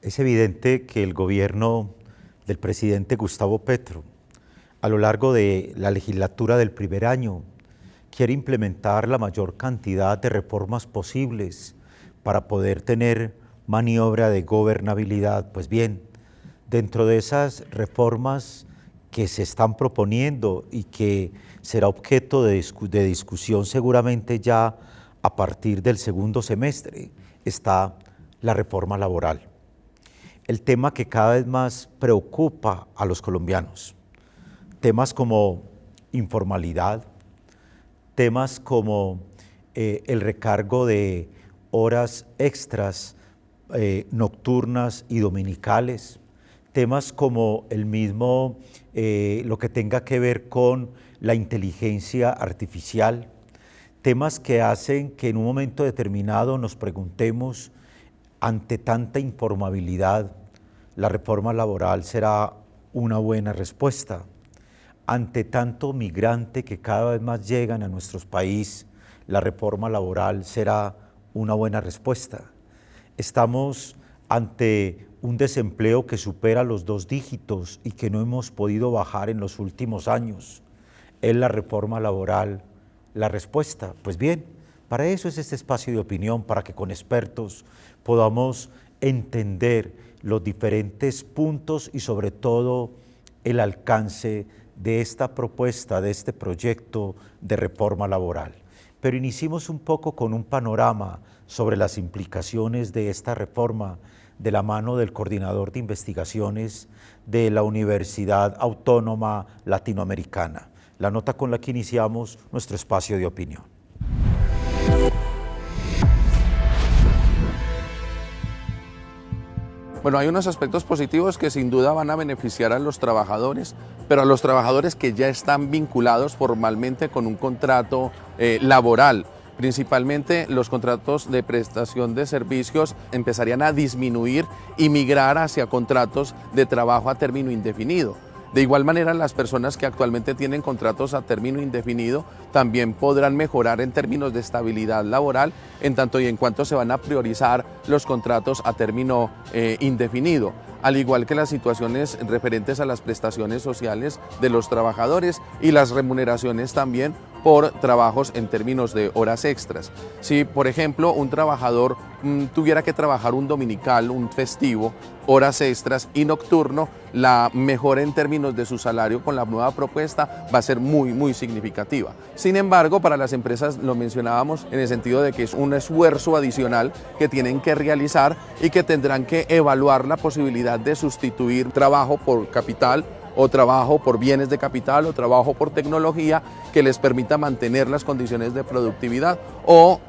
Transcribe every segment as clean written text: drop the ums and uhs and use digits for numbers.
Es evidente que el gobierno del presidente Gustavo Petro, a lo largo de la legislatura del primer año, quiere implementar la mayor cantidad de reformas posibles para poder tener maniobra de gobernabilidad. Pues bien, dentro de esas reformas que se están proponiendo y que será objeto de discusión seguramente ya a partir del segundo semestre, está la reforma laboral. El tema que cada vez más preocupa a los colombianos. Temas como informalidad, temas como el recargo de horas extras nocturnas y dominicales, temas como el mismo, lo que tenga que ver con la inteligencia artificial, temas que hacen que en un momento determinado nos preguntemos, ante tanta informabilidad, ¿la reforma laboral será una buena respuesta? Ante tanto migrante que cada vez más llegan a nuestro país, ¿la reforma laboral será una buena respuesta? Estamos ante un desempleo que supera los 2 dígitos y que no hemos podido bajar en los últimos años. ¿Es la reforma laboral la respuesta? Pues bien, para eso es este espacio de opinión, para que con expertos podamos entender los diferentes puntos y sobre todo el alcance de esta propuesta, de este proyecto de reforma laboral. Pero iniciemos un poco con un panorama sobre las implicaciones de esta reforma de la mano del coordinador de investigaciones de la Universidad Autónoma Latinoamericana. La nota con la que iniciamos nuestro espacio de opinión. Bueno, hay unos aspectos positivos que sin duda van a beneficiar a los trabajadores, pero a los trabajadores que ya están vinculados formalmente con un contrato laboral. Principalmente los contratos de prestación de servicios empezarían a disminuir y migrar hacia contratos de trabajo a término indefinido. De igual manera, las personas que actualmente tienen contratos a término indefinido también podrán mejorar en términos de estabilidad laboral, en tanto y en cuanto se van a priorizar los contratos a término indefinido, al igual que las situaciones referentes a las prestaciones sociales de los trabajadores y las remuneraciones también por trabajos en términos de horas extras. Si, por ejemplo, un trabajador tuviera que trabajar un dominical, un festivo, horas extras y nocturno, la mejora en términos de su salario con la nueva propuesta va a ser muy significativa. Sin embargo, para las empresas lo mencionábamos en el sentido de que es un esfuerzo adicional que tienen que realizar y que tendrán que evaluar la posibilidad de sustituir trabajo por capital o trabajo por bienes de capital o trabajo por tecnología que les permita mantener las condiciones de productividad o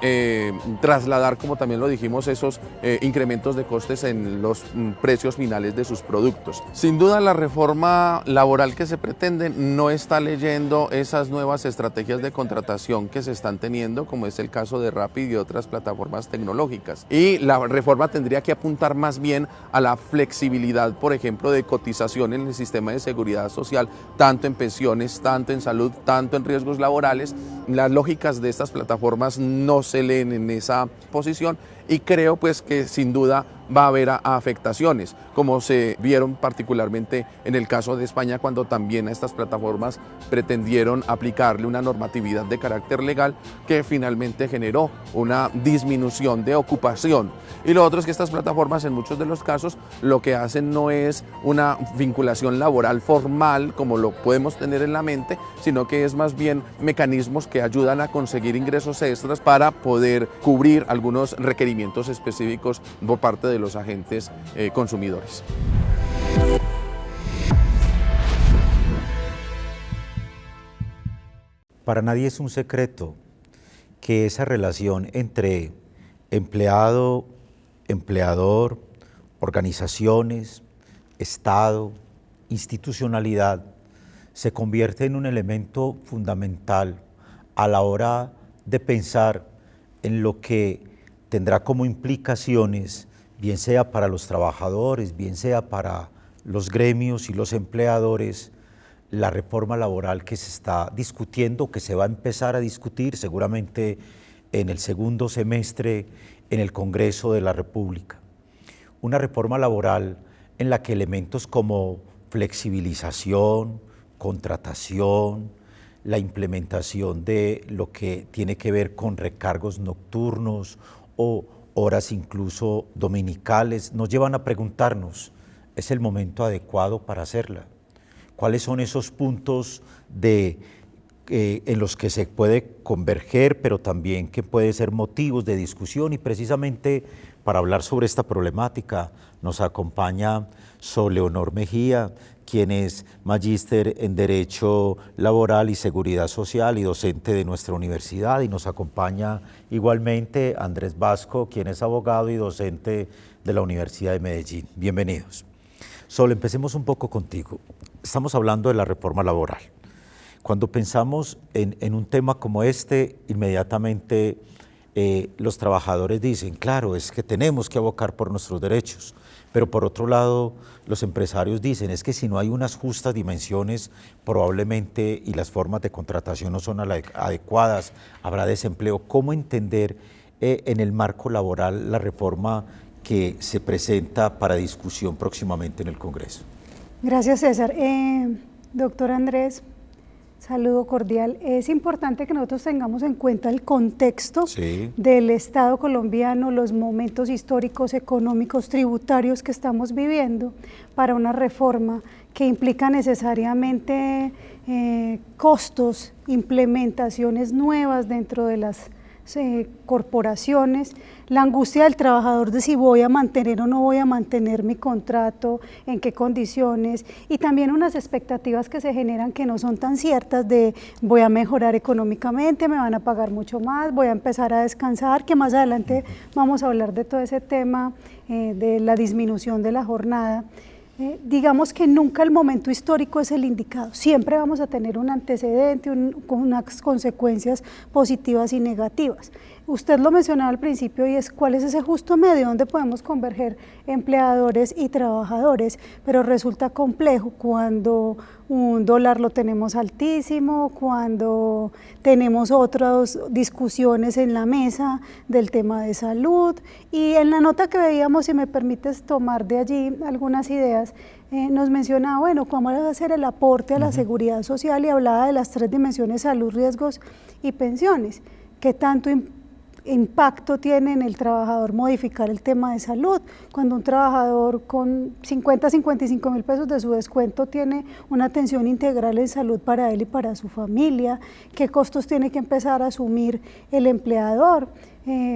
trasladar, como también lo dijimos, esos incrementos de costes en los precios finales de sus productos. Sin duda, la reforma laboral que se pretende no está leyendo esas nuevas estrategias de contratación que se están teniendo, como es el caso de Rappi y otras plataformas tecnológicas. Y la reforma tendría que apuntar más bien a la flexibilidad, por ejemplo, de cotización en el sistema de seguridad social, tanto en pensiones, tanto en salud, tanto en riesgos laborales. Las lógicas de estas plataformas no se leen en esa posición y creo pues que sin duda va a haber afectaciones, como se vieron particularmente en el caso de España, cuando también a estas plataformas pretendieron aplicarle una normatividad de carácter legal que finalmente generó una disminución de ocupación. Y lo otro es que estas plataformas en muchos de los casos lo que hacen no es una vinculación laboral formal como lo podemos tener en la mente, sino que es más bien mecanismos que ayudan a conseguir ingresos extras para poder cubrir algunos requerimientos específicos por parte de los agentes consumidores. Para nadie es un secreto que esa relación entre empleado, empleador, organizaciones, Estado, institucionalidad, se convierte en un elemento fundamental a la hora de pensar en lo que tendrá como implicaciones, bien sea para los trabajadores, bien sea para los gremios y los empleadores, la reforma laboral que se está discutiendo, que se va a empezar a discutir seguramente en el segundo semestre en el Congreso de la República. una reforma laboral en la que elementos como flexibilización, contratación, la implementación de lo que tiene que ver con recargos nocturnos o horas incluso dominicales, nos llevan a preguntarnos, ¿es el momento adecuado para hacerla? ¿Cuáles son esos puntos en los que se puede converger, pero también que pueden ser motivos de discusión? Y precisamente para hablar sobre esta problemática nos acompaña Sol Leonor Mejía, quien es magíster en Derecho Laboral y Seguridad Social y docente de nuestra universidad, y nos acompaña igualmente Andrés Vasco, quien es abogado y docente de la Universidad de Medellín. Bienvenidos. Sol, empecemos un poco contigo. Estamos hablando de la reforma laboral. Cuando pensamos en un tema como este, inmediatamente los trabajadores dicen, claro, es que tenemos que abocar por nuestros derechos, pero por otro lado, los empresarios dicen, es que si no hay unas justas dimensiones, probablemente, y las formas de contratación no son adecuadas, habrá desempleo. ¿Cómo entender en el marco laboral la reforma que se presenta para discusión próximamente en el Congreso? Gracias, César. Doctor Andrés, saludo cordial. Es importante que nosotros tengamos en cuenta el contexto del Estado colombiano, los momentos históricos, económicos, tributarios que estamos viviendo para una reforma que implica necesariamente costos, implementaciones nuevas dentro de las corporaciones, la angustia del trabajador de si voy a mantener o no voy a mantener mi contrato, en qué condiciones, y también unas expectativas que se generan que no son tan ciertas de voy a mejorar económicamente, me van a pagar mucho más, voy a empezar a descansar, que más adelante vamos a hablar de todo ese tema de la disminución de la jornada. Digamos que nunca el momento histórico es el indicado, siempre vamos a tener un antecedente, con unas consecuencias positivas y negativas. Usted lo mencionaba al principio y es cuál es ese justo medio donde podemos converger empleadores y trabajadores, pero resulta complejo cuando un dólar lo tenemos altísimo, cuando tenemos otras discusiones en la mesa del tema de salud, y en la nota que veíamos, si me permites tomar de allí algunas ideas, nos mencionaba, bueno, cómo va a ser el aporte a la seguridad social, y hablaba de las 3 dimensiones: salud, riesgos y pensiones. ¿Qué tanto impacto tiene en el trabajador modificar el tema de salud? Cuando un trabajador con 50, 55 mil pesos de su descuento tiene una atención integral en salud para él y para su familia, ¿qué costos tiene que empezar a asumir el empleador?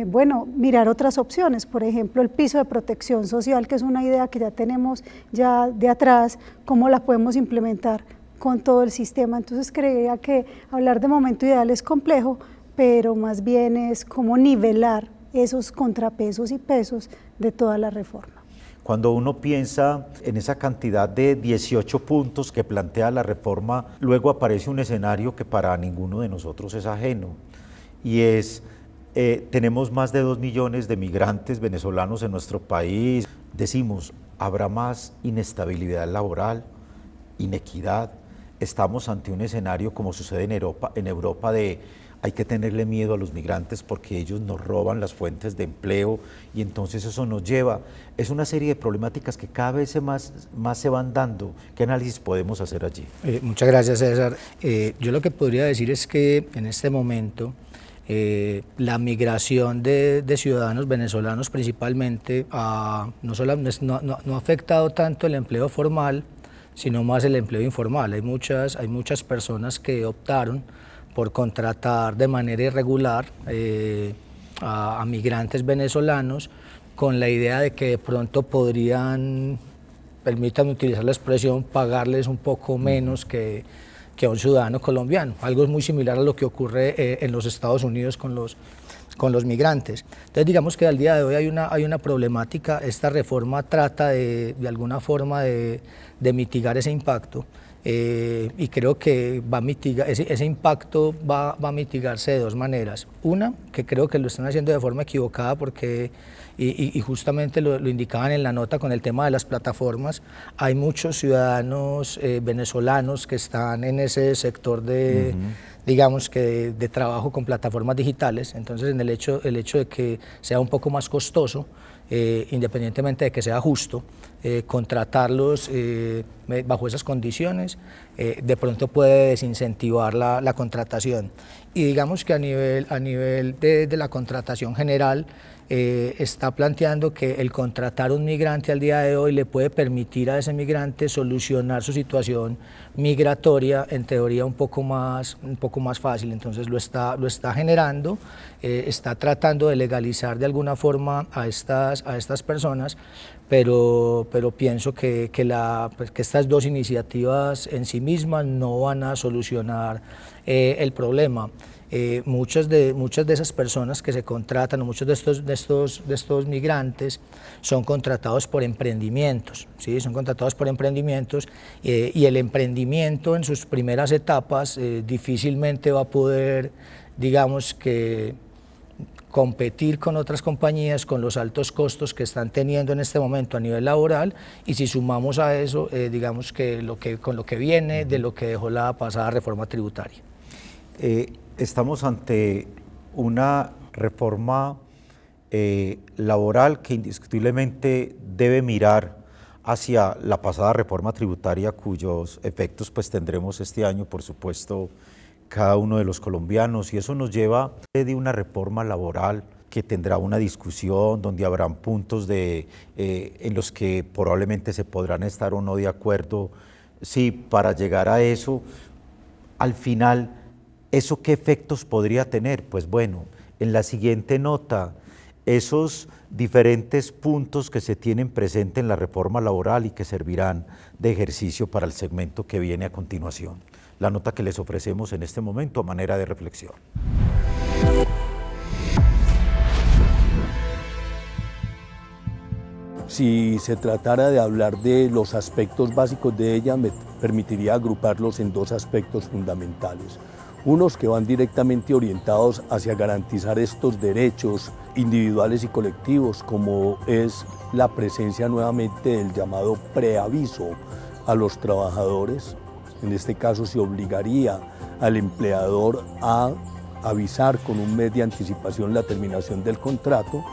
Bueno, mirar otras opciones, por ejemplo, el piso de protección social, que es una idea que ya tenemos ya de atrás, ¿cómo la podemos implementar con todo el sistema? Entonces creía que hablar de momento ideal es complejo, pero más bien es cómo nivelar esos contrapesos y pesos de toda la reforma. Cuando uno piensa en esa cantidad de 18 puntos que plantea la reforma, luego aparece un escenario que para ninguno de nosotros es ajeno, y es, tenemos más de 2 millones de migrantes venezolanos en nuestro país. Decimos, habrá más inestabilidad laboral, inequidad. Estamos ante un escenario como sucede en Europa de hay que tenerle miedo a los migrantes porque ellos nos roban las fuentes de empleo, y entonces eso nos lleva, es una serie de problemáticas que cada vez más se van dando. ¿Qué análisis podemos hacer allí? Muchas gracias, César. Yo lo que podría decir es que en este momento la migración de ciudadanos venezolanos principalmente no ha afectado tanto el empleo formal, sino más el empleo informal. Hay muchas personas que optaron por contratar de manera irregular a migrantes venezolanos con la idea de que de pronto podrían, permítanme utilizar la expresión, pagarles un poco menos que a un ciudadano colombiano. Algo muy similar a lo que ocurre en los Estados Unidos con los migrantes. Entonces digamos que al día de hoy hay una problemática. Esta reforma trata de alguna forma de mitigar ese impacto. Y creo que ese impacto va a mitigarse de 2 maneras. Una, que creo que lo están haciendo de forma equivocada porque, y justamente lo indicaban en la nota con el tema de las plataformas, hay muchos ciudadanos venezolanos que están en ese sector de digamos que de trabajo con plataformas digitales. Entonces el hecho de que sea un poco más costoso, independientemente de que sea justo, contratarlos bajo esas condiciones, de pronto puede desincentivar la contratación. Y digamos que a nivel de la contratación general, está planteando que el contratar un migrante al día de hoy le puede permitir a ese migrante solucionar su situación migratoria, en teoría un poco más fácil. Entonces lo está generando, está tratando de legalizar de alguna forma a estas personas, pero pienso que estas dos iniciativas en sí mismas no van a solucionar el problema. Muchas de esas personas que se contratan, o muchos de estos migrantes son contratados por emprendimientos, ¿sí? Son contratados por emprendimientos, y el emprendimiento en sus primeras etapas difícilmente va a poder, digamos que, competir con otras compañías con los altos costos que están teniendo en este momento a nivel laboral, y si sumamos a eso, digamos que con lo que viene de lo que dejó la pasada reforma tributaria. Estamos ante una reforma laboral que indiscutiblemente debe mirar hacia la pasada reforma tributaria, cuyos efectos pues tendremos este año, por supuesto, cada uno de los colombianos, y eso nos lleva de una reforma laboral que tendrá una discusión donde habrán puntos en los que probablemente se podrán estar o no de acuerdo. Sí, para llegar a eso, al final, ¿eso qué efectos podría tener? Pues bueno, en la siguiente nota, esos diferentes puntos que se tienen presente en la reforma laboral y que servirán de ejercicio para el segmento que viene a continuación. La nota que les ofrecemos en este momento a manera de reflexión. Si se tratara de hablar de los aspectos básicos de ella, me permitiría agruparlos en dos aspectos fundamentales. Unos que van directamente orientados hacia garantizar estos derechos individuales y colectivos, como es la presencia nuevamente del llamado preaviso a los trabajadores. En este caso se obligaría al empleador a avisar con un mes de anticipación la terminación del contrato,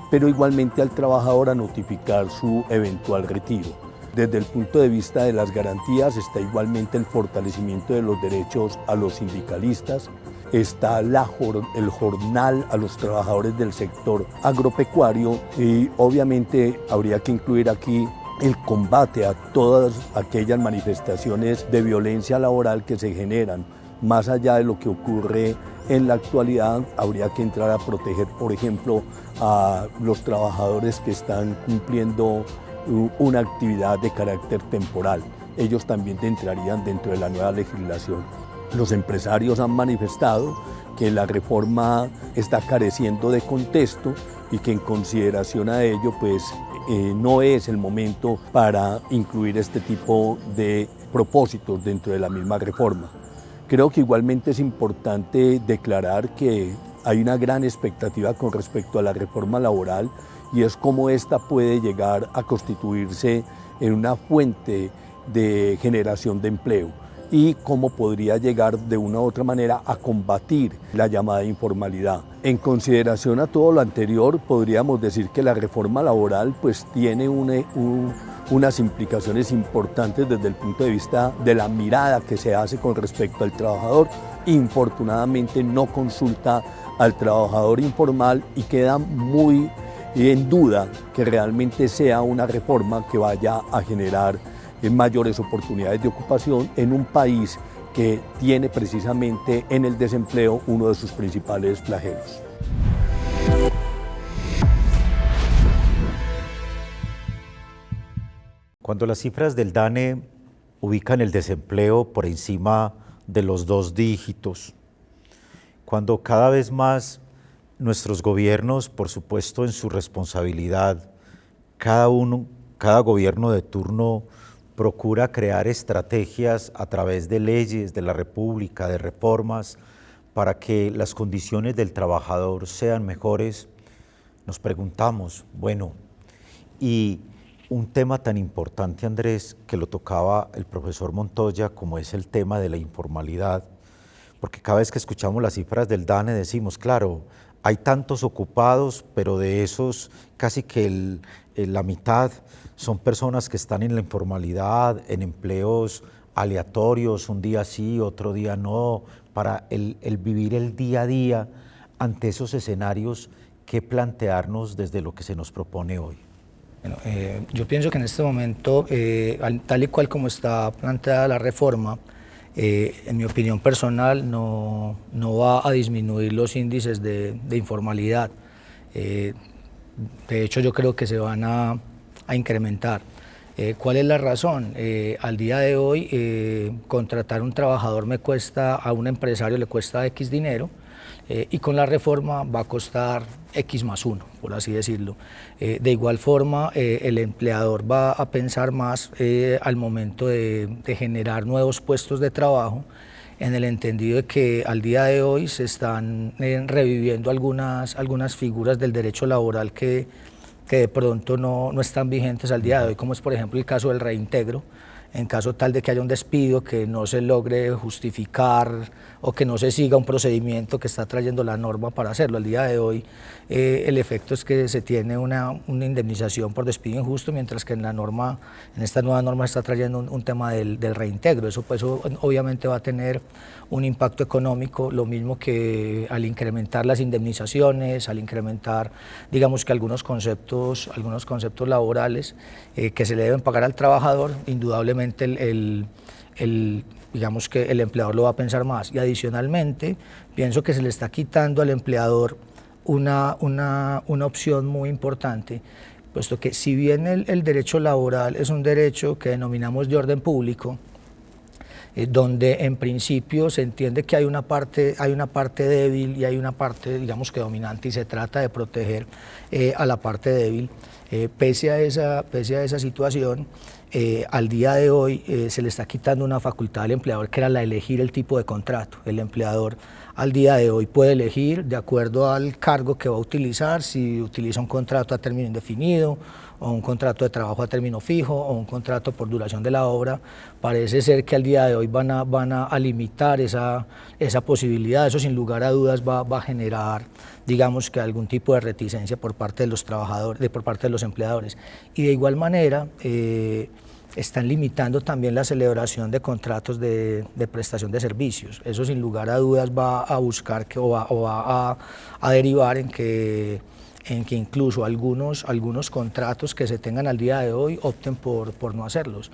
pero igualmente al trabajador a notificar su eventual retiro. Desde el punto de vista de las garantías está igualmente el fortalecimiento de los derechos a los sindicalistas, está el jornal a los trabajadores del sector agropecuario, y obviamente habría que incluir aquí el combate a todas aquellas manifestaciones de violencia laboral que se generan. Más allá de lo que ocurre en la actualidad, habría que entrar a proteger, por ejemplo, a los trabajadores que están cumpliendo una actividad de carácter temporal. Ellos también entrarían dentro de la nueva legislación. Los empresarios han manifestado que la reforma está careciendo de contexto y que en consideración a ello, pues no es el momento para incluir este tipo de propósitos dentro de la misma reforma. Creo que igualmente es importante declarar que hay una gran expectativa con respecto a la reforma laboral, y es cómo esta puede llegar a constituirse en una fuente de generación de empleo y cómo podría llegar de una u otra manera a combatir la llamada informalidad. En consideración a todo lo anterior, podríamos decir que la reforma laboral pues tiene unas implicaciones importantes desde el punto de vista de la mirada que se hace con respecto al trabajador. Infortunadamente no consulta al trabajador informal y queda muy en duda que realmente sea una reforma que vaya a generar mayores oportunidades de ocupación en un país que tiene precisamente en el desempleo uno de sus principales flagelos. Cuando las cifras del DANE ubican el desempleo por encima de los 2 dígitos, cuando cada vez más nuestros gobiernos, por supuesto en su responsabilidad, cada gobierno de turno procura crear estrategias a través de leyes de la República, de reformas, para que las condiciones del trabajador sean mejores, nos preguntamos, bueno, y un tema tan importante, Andrés, que lo tocaba el profesor Montoya, como es el tema de la informalidad, porque cada vez que escuchamos las cifras del DANE decimos, claro, hay tantos ocupados, pero de esos casi que la mitad son personas que están en la informalidad, en empleos aleatorios, un día sí, otro día no, para el vivir el día a día ante esos escenarios, ¿qué plantearnos desde lo que se nos propone hoy? Bueno, yo pienso que en este momento, tal y cual como está planteada la reforma, en mi opinión personal, no va a disminuir los índices de informalidad. De hecho, yo creo que se van a incrementar. ¿Cuál es la razón? Al día de hoy, contratar un trabajador a un empresario le cuesta X dinero, y con la reforma va a costar X más 1, por así decirlo. De igual forma, el empleador va a pensar más al momento de generar nuevos puestos de trabajo, en el entendido de que al día de hoy se están reviviendo algunas figuras del derecho laboral que de pronto no están vigentes al día de hoy, como es por ejemplo el caso del reintegro. En caso tal de que haya un despido, que no se logre justificar o que no se siga un procedimiento que está trayendo la norma para hacerlo. Al día de hoy el efecto es que se tiene una indemnización por despido injusto, mientras que en esta nueva norma está trayendo un tema del reintegro. Eso obviamente va a tener un impacto económico, lo mismo que al incrementar las indemnizaciones, al incrementar, digamos que algunos conceptos laborales que se le deben pagar al trabajador, indudablemente digamos que el empleador lo va a pensar más. Y adicionalmente, pienso que se le está quitando al empleador una opción muy importante, puesto que si bien el derecho laboral es un derecho que denominamos de orden público, donde en principio se entiende que hay una parte débil y hay una parte, digamos que dominante, y se trata de proteger a la parte débil. Pese a esa situación, al día de hoy se le está quitando una facultad al empleador, que era la de elegir el tipo de contrato. El empleador al día de hoy puede elegir, de acuerdo al cargo que va a utilizar, si utiliza un contrato a término indefinido, o un contrato de trabajo a término fijo, o un contrato por duración de la obra. Parece ser que al día de hoy van a limitar esa posibilidad. Eso sin lugar a dudas va a generar, digamos que algún tipo de reticencia por parte de los trabajadores, por parte de los empleadores. Y de igual manera, están limitando también la celebración de contratos de prestación de servicios. Eso sin lugar a dudas va a buscar o va a derivar en que incluso algunos contratos que se tengan al día de hoy opten por no hacerlos.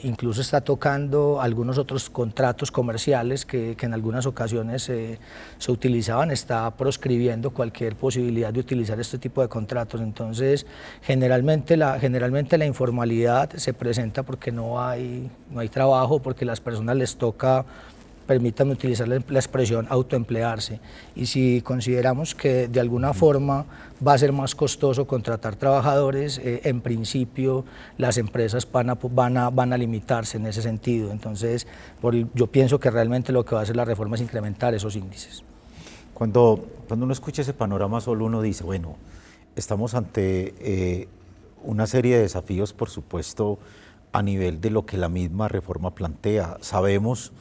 Incluso está tocando algunos otros contratos comerciales que en algunas ocasiones se utilizaban, está proscribiendo cualquier posibilidad de utilizar este tipo de contratos. Entonces, generalmente la informalidad se presenta porque no hay trabajo, porque a las personas les toca, permítanme utilizar la expresión, autoemplearse. Y si consideramos que de alguna forma va a ser más costoso contratar trabajadores, en principio las empresas van a limitarse en ese sentido. Entonces, yo pienso que realmente lo que va a hacer la reforma es incrementar esos índices. Cuando uno escucha ese panorama, solo uno dice, bueno, estamos ante una serie de desafíos, por supuesto, a nivel de lo que la misma reforma plantea. Sabemos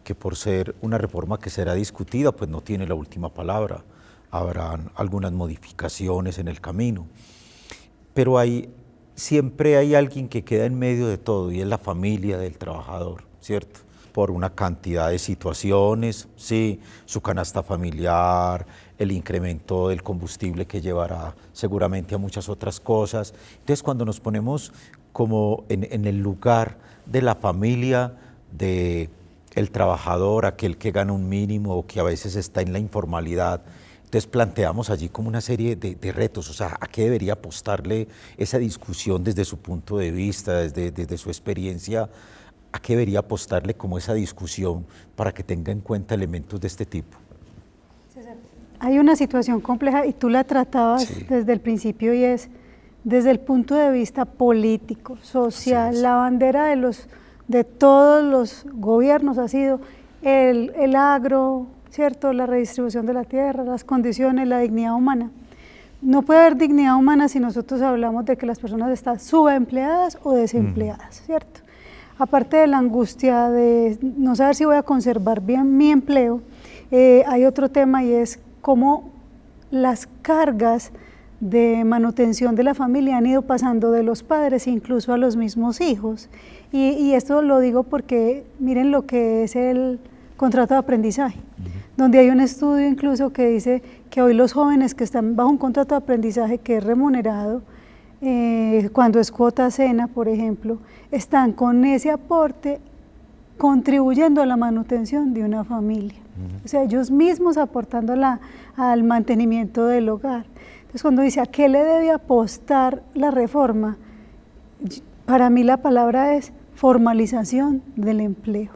que por ser una reforma que será discutida, pues no tiene la última palabra. Habrán algunas modificaciones en el camino. Pero siempre hay alguien que queda en medio de todo, y es la familia del trabajador, ¿cierto? Por una cantidad de situaciones, sí, su canasta familiar, el incremento del combustible que llevará seguramente a muchas otras cosas. Entonces, cuando nos ponemos como en el lugar de la familia, el trabajador, aquel que gana un mínimo o que a veces está en la informalidad, entonces planteamos allí como una serie de retos. O sea, ¿a qué debería apostarle esa discusión desde su punto de vista, desde su experiencia? ¿A qué debería apostarle como esa discusión para que tenga en cuenta elementos de este tipo? César, hay una situación compleja y tú la tratabas desde el principio, y es desde el punto de vista político, social. La bandera de todos los gobiernos ha sido el agro, ¿cierto? La redistribución de la tierra, las condiciones, la dignidad humana. No puede haber dignidad humana si nosotros hablamos de que las personas están subempleadas o desempleadas, ¿cierto? aparte de la angustia de no saber si voy a conservar bien mi empleo, hay otro tema, y es cómo las cargas de manutención de la familia han ido pasando de los padres incluso a los mismos hijos. Y esto lo digo porque miren lo que es el contrato de aprendizaje, donde hay un estudio incluso que dice que hoy los jóvenes que están bajo un contrato de aprendizaje que es remunerado, cuando es cuota cena, por ejemplo, están con ese aporte contribuyendo a la manutención de una familia. O sea, ellos mismos aportando al mantenimiento del hogar. Entonces, cuando dice a qué le debe apostar la reforma, para mí la palabra es formalización del empleo.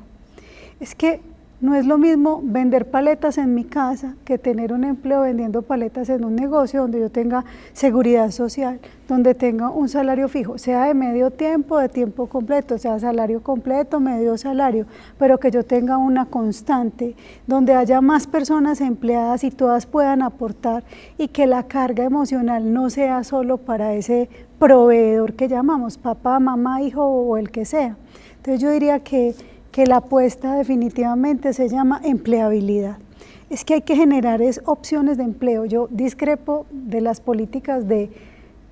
Es que no es lo mismo vender paletas en mi casa que tener un empleo vendiendo paletas en un negocio donde yo tenga seguridad social, donde tenga un salario fijo, sea de medio tiempo, de tiempo completo, sea salario completo, medio salario, pero que yo tenga una constante, donde haya más personas empleadas y todas puedan aportar, y que la carga emocional no sea solo para ese proveedor que llamamos papá, mamá, hijo o el que sea. Entonces yo diría que la apuesta definitivamente se llama empleabilidad. Es que hay que generar opciones de empleo. Yo discrepo de las políticas de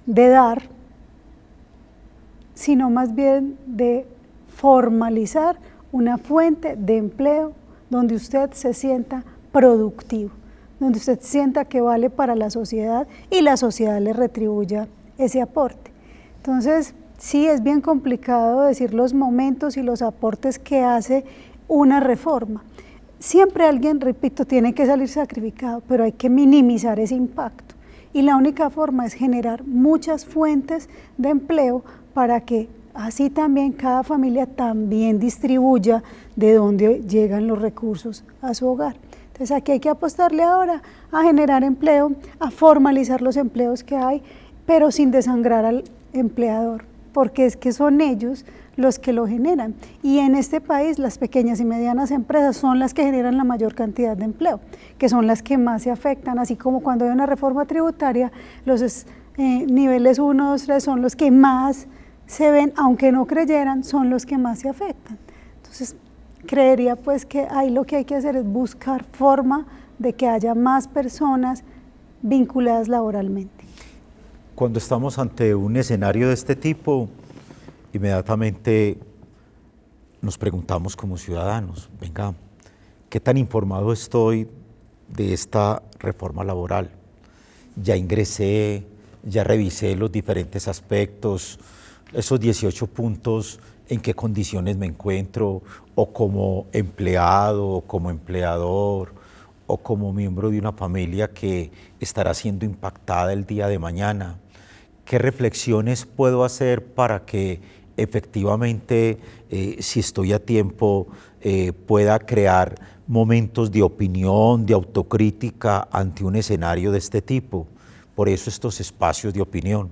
dar, sino más bien de formalizar una fuente de empleo donde usted se sienta productivo, donde usted sienta que vale para la sociedad y la sociedad le retribuya ese aporte. Entonces, sí, es bien complicado decir los momentos y los aportes que hace una reforma. Siempre alguien, repito, tiene que salir sacrificado, pero hay que minimizar ese impacto. Y la única forma es generar muchas fuentes de empleo para que así también cada familia también distribuya de dónde llegan los recursos a su hogar. Entonces aquí hay que apostarle ahora a generar empleo, a formalizar los empleos que hay, pero sin desangrar al empleador, porque es que son ellos los que lo generan. Y en este país las pequeñas y medianas empresas son las que generan la mayor cantidad de empleo, que son las que más se afectan, así como cuando hay una reforma tributaria, los niveles 1, 2, 3 son los que más se ven, aunque no creyeran, son los que más se afectan. Entonces, creería pues que ahí lo que hay que hacer es buscar forma de que haya más personas vinculadas laboralmente. Cuando estamos ante un escenario de este tipo, inmediatamente nos preguntamos como ciudadanos, venga, ¿qué tan informado estoy de esta reforma laboral? Ya ingresé, ya revisé los diferentes aspectos, esos 18 puntos, en qué condiciones me encuentro, o como empleado, o como empleador, o como miembro de una familia que estará siendo impactada el día de mañana. ¿Qué reflexiones puedo hacer para que efectivamente, si estoy a tiempo, pueda crear momentos de opinión, de autocrítica ante un escenario de este tipo? Por eso estos espacios de opinión.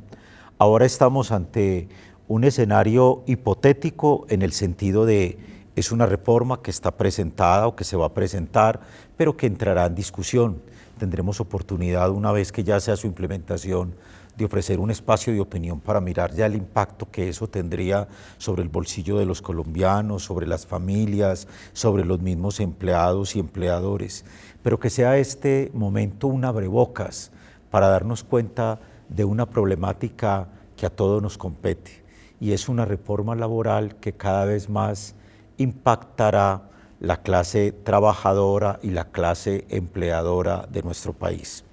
Ahora estamos ante un escenario hipotético en el sentido de es una reforma que está presentada o que se va a presentar, pero que entrará en discusión. Tendremos oportunidad, una vez que ya sea su implementación, de ofrecer un espacio de opinión para mirar ya el impacto que eso tendría sobre el bolsillo de los colombianos, sobre las familias, sobre los mismos empleados y empleadores, pero que sea este momento un abrebocas para darnos cuenta de una problemática que a todos nos compete, y es una reforma laboral que cada vez más impactará la clase trabajadora y la clase empleadora de nuestro país.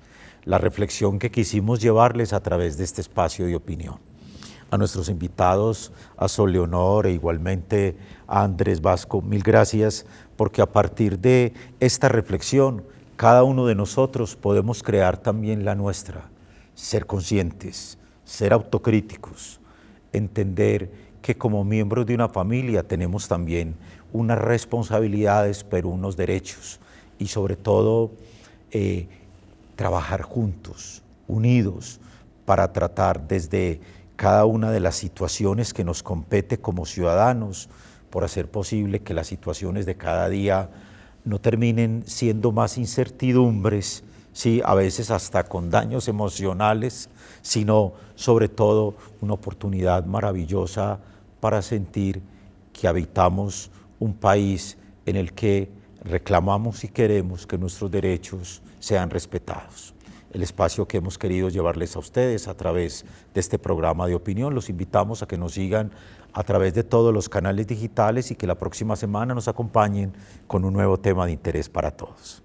La reflexión que quisimos llevarles a través de este espacio de opinión. A nuestros invitados, a Sol Leonor e igualmente a Andrés Vasco, mil gracias, porque a partir de esta reflexión, cada uno de nosotros podemos crear también la nuestra, ser conscientes, ser autocríticos, entender que como miembros de una familia tenemos también unas responsabilidades, pero unos derechos, y sobre todo trabajar juntos, unidos, para tratar desde cada una de las situaciones que nos compete como ciudadanos, por hacer posible que las situaciones de cada día no terminen siendo más incertidumbres, sí, a veces hasta con daños emocionales, sino sobre todo una oportunidad maravillosa para sentir que habitamos un país en el que reclamamos y queremos que nuestros derechos sean respetados. El espacio que hemos querido llevarles a ustedes a través de este programa de opinión. Los invitamos a que nos sigan a través de todos los canales digitales y que la próxima semana nos acompañen con un nuevo tema de interés para todos.